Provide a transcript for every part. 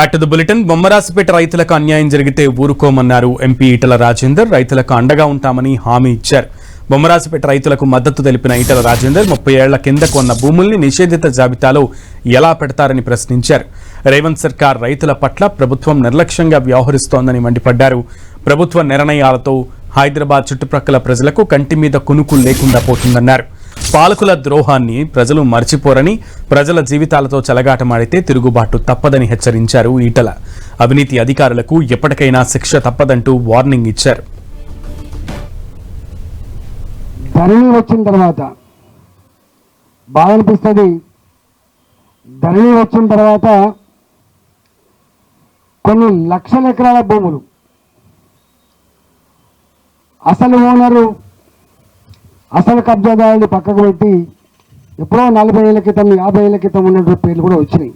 Back to the bulletin. Bommarasipeta రైతులకు అన్యాయం జరిగితే ఊరుకోమన్నారు ఎంపీ ఈటల రాజేందర్. రైతులకు అండగా ఉంటామని హామీ ఇచ్చారు. బొమ్మరాసిపేట రైతులకు మద్దతు తెలిపిన ఈటల రాజేందర్ 30 ఏళ్ల కింద కొన్న భూముల్ని నిషేధిత జాబితాలో ఎలా పెడతారని ప్రశ్నించారు. రేవంత్ సర్కార్ రైతుల పట్ల ప్రభుత్వం నిర్లక్ష్యంగా వ్యవహరిస్తోందని మండిపడ్డారు. ప్రభుత్వ నిర్ణయాలతో హైదరాబాద్ చుట్టుప్రక్కల ప్రజలకు కంటి మీద కునుకు లేకుండా పోతుందన్నారు. పాలకుల ద్రోహాన్ని ప్రజలు మర్చిపోరని, ప్రజల జీవితాలతో చెలగాటమాడితే తిరుగుబాటు తప్పదని హెచ్చరించారు ఈటల. అవినీతి అధికారులకు ఎప్పటికైనా శిక్ష తప్పదంటూ వార్నింగ్ ఇచ్చారు. ధరణి వచ్చిన తర్వాత బాగా అనిపిస్తుంది. ధరణి వచ్చిన తర్వాత కొన్ని లక్షల ఎకరాల భూములు అసలు ఓనరు అసలు కబ్జాదారుని పక్కకు పెట్టి ఎప్పుడో 40 ఏళ్ల క్రితం 50 ఏళ్ల క్రితం ఉన్నటువంటి పేర్లు కూడా వచ్చినాయి.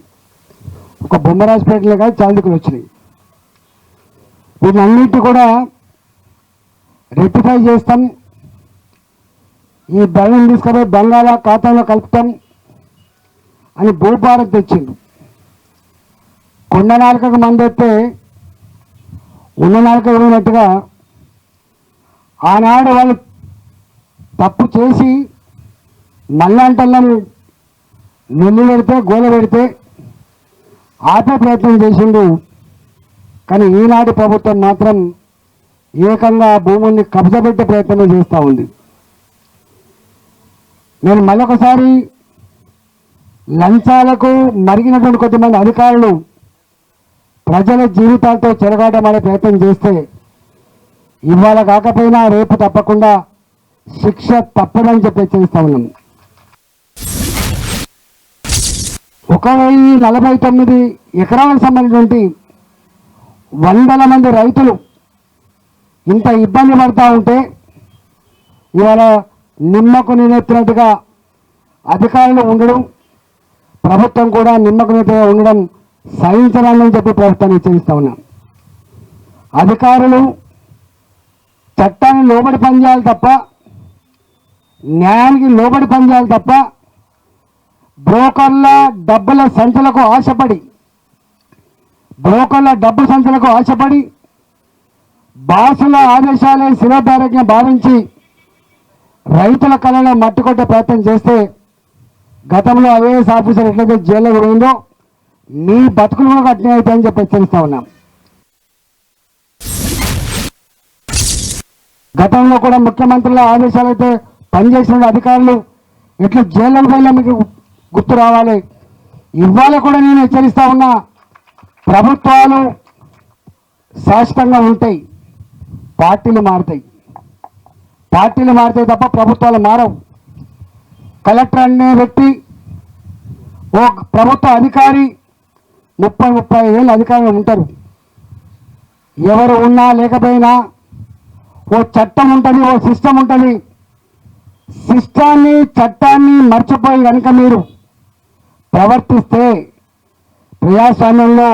ఒక బొమ్మరాజపేటలో కాదు, చాందికులు వచ్చినాయి. వీటన్నిటి కూడా రెక్టిఫై చేస్తాం, ఈ ధరణిని తీసుకుపోయి బంగాళా ఖాతాలో కలుపుతాం అని భూభారం తెచ్చిండు. కొండ నాలుకకు మందెత్తే ఉన్న నాలుక పోయినట్టుగా ఆనాడు వాళ్ళు తప్పు చేసి మళ్ళంటల్లని నెల్లి పెడితే గోల పెడితే ఆపే ప్రయత్నం చేసిండు. కానీ ఈనాటి ప్రభుత్వం మాత్రం ఏకంగా భూముల్ని కబ్జాపెట్టే ప్రయత్నం చేస్తూ ఉంది. నేను మళ్ళొకసారి లంచాలకు మరిగినటువంటి కొంతమంది అధికారులు ప్రజల జీవితాలతో చెలగాటమాడే ప్రయత్నం చేస్తే ఇవాళ కాకపోయినా రేపు తప్పకుండా శిక్ష తప్పదని చెప్పి హెచ్చరిస్తా ఉన్నాం. 1049 ఎకరాలకు సంబంధించినటువంటి 100 మంది రైతులు ఇంత ఇబ్బంది పడతా ఉంటే ఇవాళ నిమ్మకు నీరెత్తినట్టుగా అధికారులు ఉండడం, ప్రభుత్వం కూడా నిమ్మకు నీరెత్తిగా ఉండడం సహించరాలని చెప్పి ప్రభుత్వాన్ని హెచ్చరిస్తా ఉన్నాం. అధికారులు చట్టాన్ని లోబడి పనిచేయాలి తప్ప, న్యాయానికి లోబడి పనిచేయాలి తప్ప, బ్రోకర్ల డబ్బుల సంచులకు ఆశపడి బాసుల ఆదేశాలే శిరోధార్యంగా భావించి రైతుల కళలో మట్టి కొట్టే ప్రయత్నం చేస్తే గతంలో ఐఏఎస్ ఆఫీసర్ ఎట్లయితే జైల్లో పోయిందో మీ బతుకులు కూడా అట్నే అవుతాయని చెప్పి హెచ్చరిస్తా ఉన్నాం. గతంలో కూడా ముఖ్యమంత్రుల ఆదేశాలైతే పనిచేసిన అధికారులు ఎట్లా జైల్లో పోయినా మీకు గుర్తు రావాలి. ఇవాళ కూడా నేను హెచ్చరిస్తా ఉన్నా, ప్రభుత్వాలు శాశ్వతంగా ఉంటాయి, పార్టీలు మారుతాయి తప్ప ప్రభుత్వాలు మారవు. కలెక్టర్ అనే వ్యక్తి ఓ ప్రభుత్వ అధికారి 30-35 ఏళ్ళు అధికారులు ఉంటారు. ఎవరు ఉన్నా లేకపోయినా ఓ చట్టం ఉంటుంది, ఓ సిస్టమ్ ఉంటుంది. సిస్టాన్ని చట్టాన్ని మర్చిపోయి కనుక మీరు ప్రవర్తిస్తే ప్రజాస్వామ్యంలో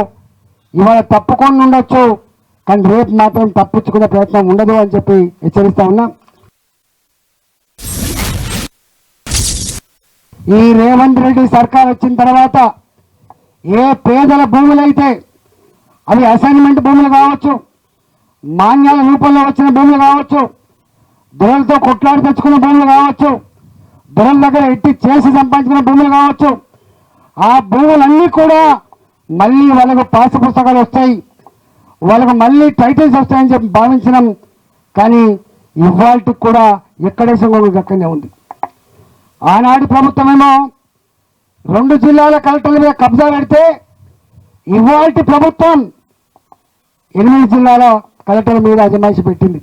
ఇవాళ తప్పుకొని ఉండొచ్చు, కానీ రేపు మాత్రం తప్పించుకునే ప్రయత్నం ఉండదు అని చెప్పి హెచ్చరిస్తా ఉన్నా. ఈ రేవంత్ రెడ్డి సర్కార్ వచ్చిన తర్వాత ఏ పేదల భూములైతే అవి అసైన్మెంట్ భూములు కావచ్చు, మాన్యాల రూపంలో వచ్చిన భూములు కావచ్చు, దొరలతో కొట్లాడి తెచ్చుకున్న భూములు కావచ్చు, దొరల దగ్గర ఎట్టి చేసి సంపాదించుకున్న భూములు కావచ్చు, ఆ భూములన్నీ కూడా మళ్ళీ వాళ్ళకు పాస్ పుస్తకాలు వస్తాయి, వాళ్ళకు మళ్ళీ టైటిల్స్ వస్తాయని చెప్పి భావించినాం. కానీ ఇవాళకి కూడా ఎక్కడేసం అక్కడనే ఉంది. ఆనాటి ప్రభుత్వం ఏమో 2 జిల్లాల కలెక్టర్ల మీద కబ్జా పెడితే ఇవాళ ప్రభుత్వం 8 జిల్లాల కలెక్టర్ల మీద అజమాయిషి పెట్టింది.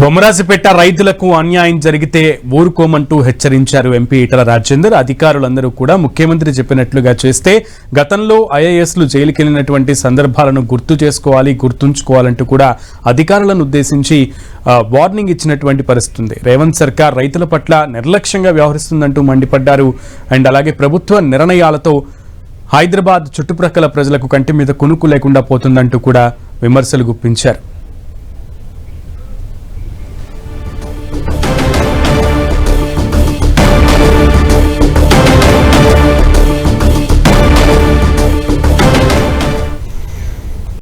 బొమ్మరాజపేట రైతులకు అన్యాయం జరిగితే ఊరుకోమంటూ హెచ్చరించారు ఎంపీ ఈటల రాజేందర్. అధికారులందరూ కూడా ముఖ్యమంత్రి చెప్పినట్లుగా చేస్తే గతంలో ఐఏఎస్లు జైలుకెళ్లినటువంటి సందర్భాలను గుర్తు చేసుకోవాలి, గుర్తుంచుకోవాలంటూ కూడా అధికారులను ఉద్దేశించి వార్నింగ్ ఇచ్చినటువంటి పరిస్థితి ఉంది. రేవంత్ సర్కార్ రైతుల పట్ల నిర్లక్ష్యంగా వ్యవహరిస్తుందంటూ మండిపడ్డారు. అండ్ అలాగే ప్రభుత్వ నిర్ణయాలతో హైదరాబాద్ చుట్టుప్రక్కల ప్రజలకు కంటి మీద కునుకు లేకుండా పోతుందంటూ కూడా విమర్శలు గుప్పించారు.